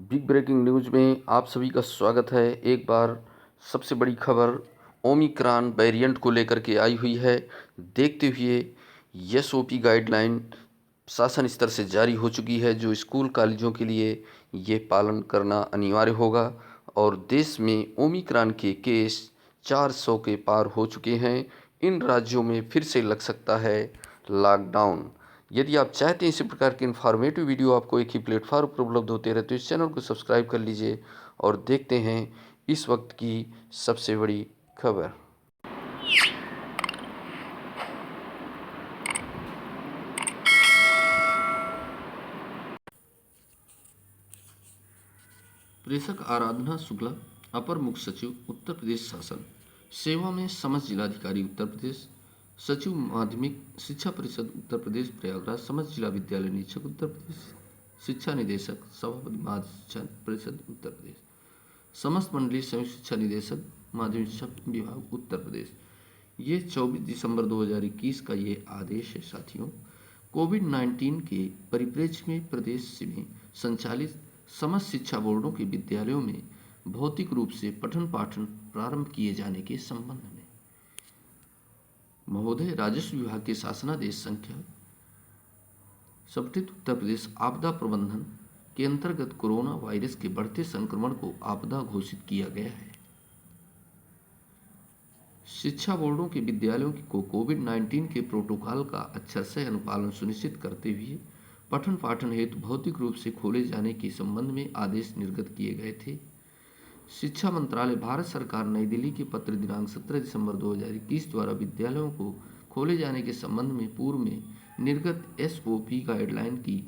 Big breaking news में आप सभी का स्वागत है। एक बार सबसे बड़ी खबर ओमिक्रॉन वेरिएंट को लेकर के आई हुई है। देखते हुए एसओपी गाइडलाइन शासन स्तर से जारी हो चुकी है, जो स्कूल कॉलेजों के लिए ये पालन करना अनिवार्य होगा। और देश में ओमिक्रॉन के केस 400 के पार हो चुके हैं। इन राज्यों में फिर से लग सकता है लॉकडाउन। यदि आप चाहते हैं इसी प्रकार के इन्फॉर्मेटिव वीडियो आपको एक ही प्लेटफॉर्म पर उपलब्ध होते रहे, तो इस चैनल को सब्सक्राइब कर लीजिए और देखते हैं इस वक्त की सबसे बड़ी खबर। प्रेषक आराधना शुक्ला, अपर मुख्य सचिव उत्तर प्रदेश शासन सेवा में समस्त जिलाधिकारी उत्तर प्रदेश, सचिव माध्यमिक शिक्षा परिषद उत्तर प्रदेश प्रयागराज, समस्त जिला विद्यालय निरीक्षक उत्तर प्रदेश, शिक्षा निदेशक सभापति माध्य शिक्षा परिषद उत्तर प्रदेश, समस्त मंडलीय संयुक्त शिक्षा निदेशक माध्यमिक शिक्षा विभाग उत्तर प्रदेश। ये 24 दिसंबर 2021 का ये आदेश है। साथियों, कोविड-19 के परिप्रेक्ष्य में प्रदेश में संचालित समस्त शिक्षा बोर्डों के विद्यालयों में भौतिक रूप से पठन पाठन प्रारंभ किए जाने के संबंध में महोदय, राजस्व विभाग के शासनादेश संख्या सबटित उत्तर प्रदेश आपदा प्रबंधन के अंतर्गत कोरोना वायरस के बढ़ते संक्रमण को आपदा घोषित किया गया है। शिक्षा बोर्डों के विद्यालयों को कोविड-19 के प्रोटोकॉल का अक्षरशः अनुपालन सुनिश्चित करते हुए पठन पाठन हेतु भौतिक रूप से खोले जाने के संबंध में आदेश निर्गत किए गए थे। शिक्षा मंत्रालय भारत सरकार नई दिल्ली के पत्र दिनांक 17 दिसंबर 2021 द्वारा विद्यालयों को खोले जाने के संबंध में पूर्व में निर्गत एसओपी गाइडलाइन की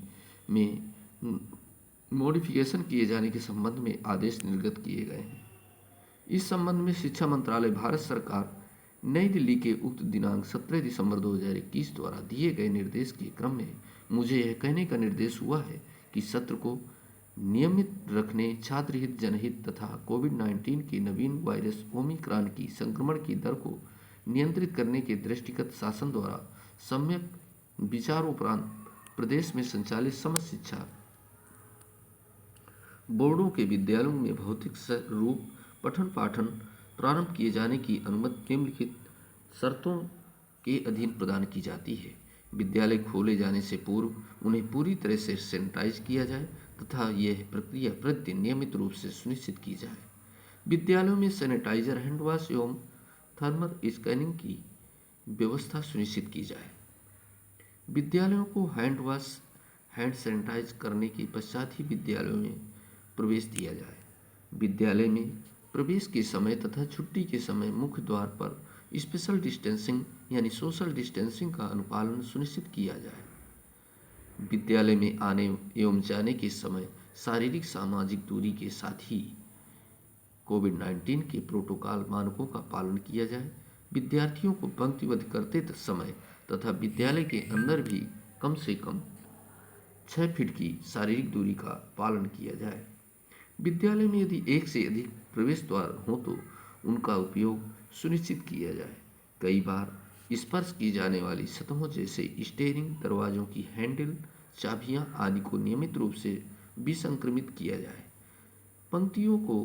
में मॉडिफिकेशन किए जाने के संबंध में आदेश निर्गत किए गए हैं। इस संबंध में शिक्षा मंत्रालय भारत सरकार नई दिल्ली के उक्त दिनांक 17 दिसंबर 2021 द्वारा दिए गए निर्देश के क्रम में मुझे यह कहने का निर्देश हुआ है कि सत्र को नियमित रखने, छात्र हित, जनहित तथा कोविड-19 के नवीन वायरस ओमिक्रॉन की संक्रमण की दर को नियंत्रित करने के दृष्टिगत शासन द्वारा सम्यक विचारोपरांत प्रदेश में संचालित समस्त शिक्षा बोर्डों के विद्यालयों में भौतिक रूप पठन पाठन प्रारंभ किए जाने की अनुमति निम्नलिखित शर्तों के अधीन प्रदान की जाती है। विद्यालय खोले जाने से पूर्व उन्हें पूरी तरह से सैनिटाइज किया जाए तथा यह प्रक्रिया प्रतिदिन नियमित रूप से सुनिश्चित की जाए। विद्यालयों में सैनिटाइजर, हैंड वॉश एवं थर्मल स्कैनिंग की व्यवस्था सुनिश्चित की जाए। विद्यालयों को हैंड सैनिटाइज करने के पश्चात ही विद्यालयों में प्रवेश दिया जाए। विद्यालय में प्रवेश के समय तथा छुट्टी के समय मुख्य द्वार पर स्पेशल डिस्टेंसिंग यानी सोशल डिस्टेंसिंग का अनुपालन सुनिश्चित किया जाए। विद्यालय में आने एवं जाने के समय शारीरिक सामाजिक दूरी के साथ ही कोविड-19 के प्रोटोकॉल मानकों का पालन किया जाए। विद्यार्थियों को पंक्तिबद्ध करते समय तथा विद्यालय के अंदर भी कम से कम 6 फीट की शारीरिक दूरी का पालन किया जाए। विद्यालय में यदि एक से अधिक प्रवेश द्वार हो तो उनका उपयोग सुनिश्चित किया जाए। कई बार स्पर्श की जाने वाली सतहों जैसे स्टीयरिंग, दरवाजों की हैंडल, चाबियां आदि को नियमित रूप से विसंक्रमित किया जाए। पंक्तियों को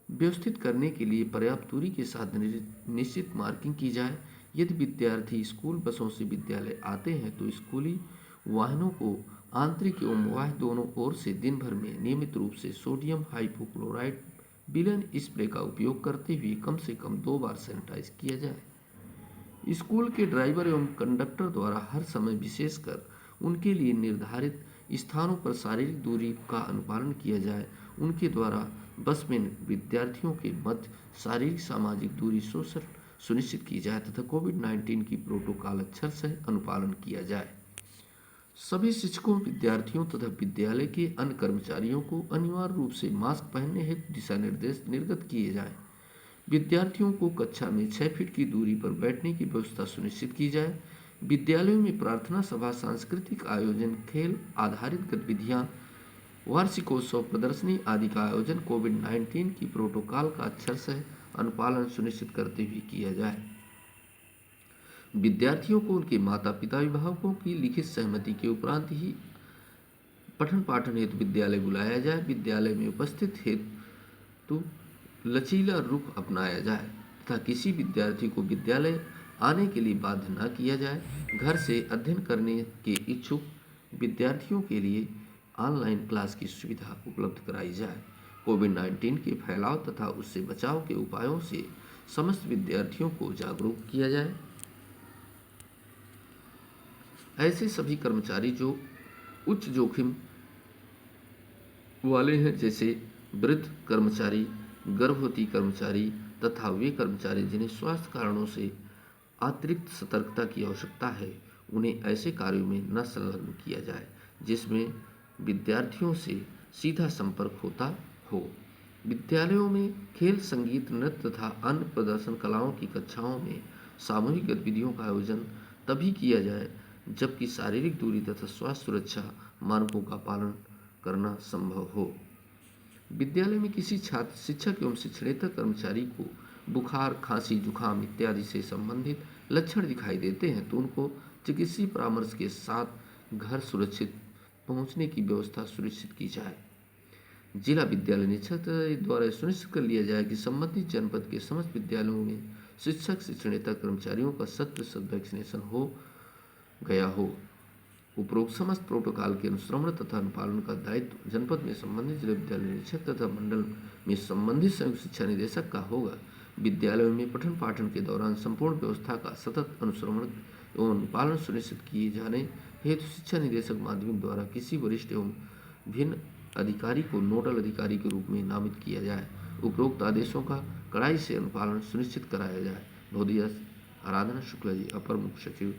व्यवस्थित करने के लिए पर्याप्त दूरी के साथ निश्चित मार्किंग की जाए। यदि विद्यार्थी स्कूल बसों से विद्यालय आते हैं तो स्कूली वाहनों को आंतरिक एवं बाह्य दोनों ओर से दिन भर में नियमित रूप से सोडियम हाइपोक्लोराइट विलेन स्प्रे का उपयोग करते हुए कम से कम 2 बार सैनिटाइज किया जाए। स्कूल के ड्राइवर एवं कंडक्टर द्वारा हर समय विशेषकर उनके लिए निर्धारित स्थानों पर शारीरिक दूरी का अनुपालन किया जाए। उनके द्वारा बस में विद्यार्थियों के मध्य शारीरिक सामाजिक दूरी सोशल सुनिश्चित की जाए तथा कोविड-19 की प्रोटोकॉल अक्षर से अनुपालन किया जाए। सभी शिक्षकों, विद्यार्थियों तथा विद्यालय के अन्य कर्मचारियों को अनिवार्य रूप से मास्क पहनने हेतु दिशा निर्देश निर्गत किए जाएं। विद्यार्थियों को कक्षा में 6 फीट की दूरी पर बैठने की व्यवस्था सुनिश्चित की जाए। विद्यालयों में प्रार्थना सभा, सांस्कृतिक आयोजन, खेल आधारित गतिविधियां, वार्षिकोत्सव, प्रदर्शनी आदि का आयोजन कोविड-19 की प्रोटोकॉल का अक्षरशः अनुपालन सुनिश्चित करते हुए किया जाए। विद्यार्थियों को उनके माता पिता, अभिभावकों की लिखित सहमति के उपरांत ही पठन पाठन हेतु विद्यालय बुलाया जाए। विद्यालय में उपस्थित हेतु लचीला रुख अपनाया जाए तथा किसी विद्यार्थी को विद्यालय आने के लिए बाध्य न किया जाए। घर से अध्ययन करने के इच्छुक विद्यार्थियों के लिए ऑनलाइन क्लास की सुविधा उपलब्ध कराई जाए। कोविड-19 के फैलाव तथा उससे बचाव के उपायों से समस्त विद्यार्थियों को जागरूक किया जाए। ऐसे सभी कर्मचारी जो उच्च जोखिम वाले हैं, जैसे वृद्ध कर्मचारी, गर्भवती कर्मचारी तथा वे कर्मचारी जिन्हें स्वास्थ्य कारणों से अतिरिक्त सतर्कता की आवश्यकता है, उन्हें ऐसे कार्यों में न संलग्न किया जाए जिसमें विद्यार्थियों से सीधा संपर्क होता हो। विद्यालयों में खेल, संगीत, नृत्य तथा अन्य प्रदर्शन कलाओं की कक्षाओं में सामूहिक गतिविधियों का आयोजन तभी किया जाए जबकि शारीरिक दूरी तथा स्वास्थ्य सुरक्षा मानकों का पालन करना संभव हो। विद्यालय में किसी छात्र, शिक्षक एवं शिक्षणेतर कर्मचारी को बुखार, खांसी, जुखाम इत्यादि से संबंधित लक्षण दिखाई देते हैं तो उनको चिकित्सीय परामर्श के साथ घर सुरक्षित पहुंचने की व्यवस्था सुनिश्चित की जाए। जिला विद्यालय निरीक्षक द्वारा सुनिश्चित कर लिया जाए कि संबंधित जनपद के समस्त विद्यालयों में शिक्षक, शिक्षणेतर कर्मचारियों का 100% वैक्सीनेशन हो गया हो। उपरोक्त समस्त प्रोटोकॉल के अनुश्रवण तथा अनुपालन का दायित्व जनपद में संबंधित जिला विद्यालय निरीक्षक तथा मंडल में संबंधित संयुक्त शिक्षा निदेशक का होगा। विद्यालयों में पठन पाठन के दौरान संपूर्ण व्यवस्था का सतत अनुश्रवण एवं अनुपालन सुनिश्चित किए जाने हेतु शिक्षा निदेशक माध्यमिक द्वारा किसी वरिष्ठ एवं भिन्न अधिकारी को नोडल अधिकारी के रूप में नामित किया जाए। उपरोक्त आदेशों का कड़ाई से अनुपालन सुनिश्चित कराया जाए। महोदया आराधना शुक्ला जी, अपर मुख्य सचिव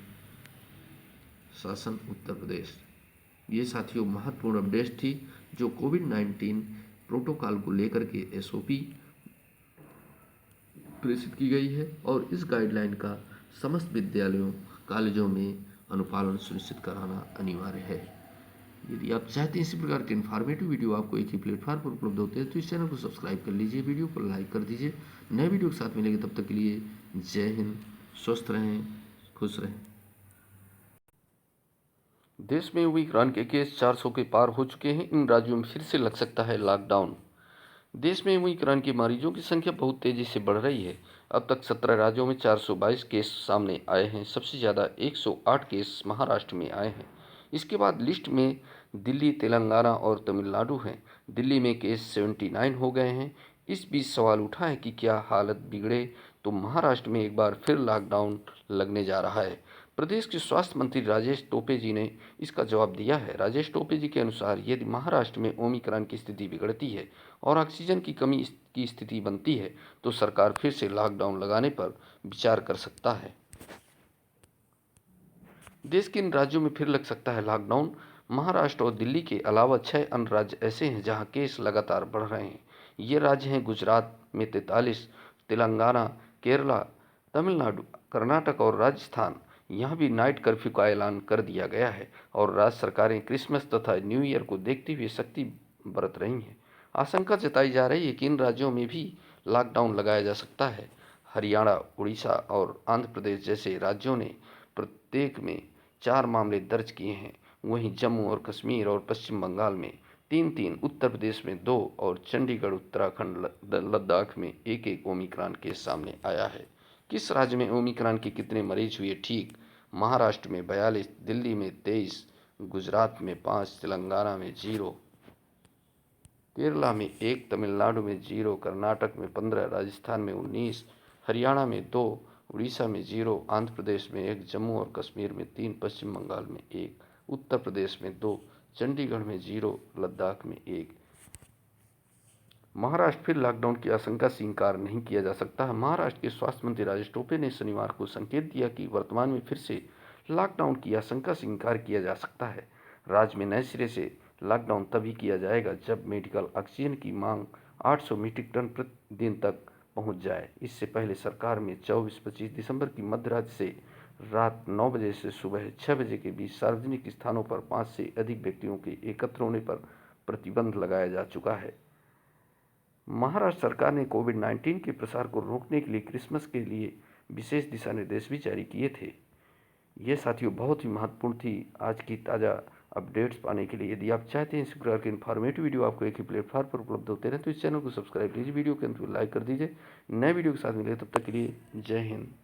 शासन, उत्तर प्रदेश। ये साथियों महत्वपूर्ण अपडेट थी जो कोविड-19 प्रोटोकॉल को लेकर के एसओपी प्रेषित की गई है और इस गाइडलाइन का समस्त विद्यालयों, कॉलेजों में अनुपालन सुनिश्चित कराना अनिवार्य है। यदि आप चाहते हैं इसी प्रकार के इन्फॉर्मेटिव वीडियो आपको एक ही प्लेटफॉर्म पर उपलब्ध होते हैं तो इस चैनल को सब्सक्राइब कर लीजिए, वीडियो को लाइक कर दीजिए। नए वीडियो के साथ मिलेंगे, तब तक के लिए जय हिंद, स्वस्थ रहें, खुश रहें। देश में ओमिक्रॉन के केस 400 के पार हो चुके हैं। इन राज्यों में फिर से लग सकता है लॉकडाउन। देश में ओमिक्रॉन के मरीजों की संख्या बहुत तेजी से बढ़ रही है। अब तक 17 राज्यों में 422 केस सामने आए हैं। सबसे ज़्यादा 108 केस महाराष्ट्र में आए हैं। इसके बाद लिस्ट में दिल्ली, तेलंगाना और तमिलनाडु हैं। दिल्ली में केस 79 हो गए हैं। इस बीच सवाल उठा है कि क्या हालत बिगड़े तो महाराष्ट्र में एक बार फिर लॉकडाउन लगने जा रहा है। प्रदेश के स्वास्थ्य मंत्री राजेश टोपे जी ने इसका जवाब दिया है। राजेश टोपे जी के अनुसार यदि महाराष्ट्र में ओमिक्रॉन की स्थिति बिगड़ती है और ऑक्सीजन की कमी की स्थिति बनती है तो सरकार फिर से लॉकडाउन लगाने पर विचार कर सकता है। देश के इन राज्यों में फिर लग सकता है लॉकडाउन। महाराष्ट्र और दिल्ली के अलावा 6 अन्य राज्य ऐसे हैं जहां केस लगातार बढ़ रहे हैं। ये राज्य हैं गुजरात में 43, तेलंगाना, केरला, तमिलनाडु, कर्नाटक और राजस्थान। यहाँ भी नाइट कर्फ्यू का ऐलान कर दिया गया है और राज्य सरकारें क्रिसमस तथा न्यू ईयर को देखते हुए सख्ती बरत रही हैं। आशंका जताई जा रही है कि इन राज्यों में भी लॉकडाउन लगाया जा सकता है। हरियाणा, उड़ीसा और आंध्र प्रदेश जैसे राज्यों ने प्रत्येक में 4 मामले दर्ज किए हैं। वहीं जम्मू और कश्मीर और पश्चिम बंगाल में 3-3, उत्तर प्रदेश में 2 और चंडीगढ़, उत्तराखंड, लद्दाख में 1-1 ओमिक्रॉन केस सामने आया है। किस राज्य में ओमिक्रॉन के कितने मरीज हुए ठीक? महाराष्ट्र में 42, दिल्ली में 23, गुजरात में 5, तेलंगाना में 0, केरला में 1, तमिलनाडु में 0, कर्नाटक में 15, राजस्थान में 19, हरियाणा में 2, उड़ीसा में 0, आंध्र प्रदेश में 1, जम्मू और कश्मीर में 3, पश्चिम बंगाल में 1, उत्तर प्रदेश में 2, चंडीगढ़ में 0, लद्दाख में 1। महाराष्ट्र फिर लॉकडाउन की आशंका से इनकार नहीं किया जा सकता है। महाराष्ट्र के स्वास्थ्य मंत्री राजेश टोपे ने शनिवार को संकेत दिया कि वर्तमान में फिर से लॉकडाउन की आशंका से इनकार किया जा सकता है। राज्य में नए सिरे से लॉकडाउन तभी किया जाएगा जब मेडिकल ऑक्सीजन की मांग 800 मीट्रिक टन प्रतिदिन तक पहुंच जाए। इससे पहले सरकार में 24-25 दिसंबर की मध्य रात्रि से रात 9 बजे से सुबह 6 बजे के बीच सार्वजनिक स्थानों पर 5 से अधिक व्यक्तियों के एकत्र होने पर प्रतिबंध लगाया जा चुका है। महाराष्ट्र सरकार ने कोविड-19 के प्रसार को रोकने के लिए क्रिसमस के लिए विशेष दिशा निर्देश भी जारी किए थे। ये साथियों बहुत ही महत्वपूर्ण थी आज की ताज़ा अपडेट्स पाने के लिए। यदि आप चाहते हैं इस प्रकार के इन्फॉर्मेटिव वीडियो आपको एक ही प्लेटफॉर्म पर उपलब्ध होते रहे तो इस चैनल को सब्सक्राइब कीजिए, वीडियो के अंत में लाइक कर दीजिए। नए वीडियो के साथ मिले, तब तक के लिए जय हिंद।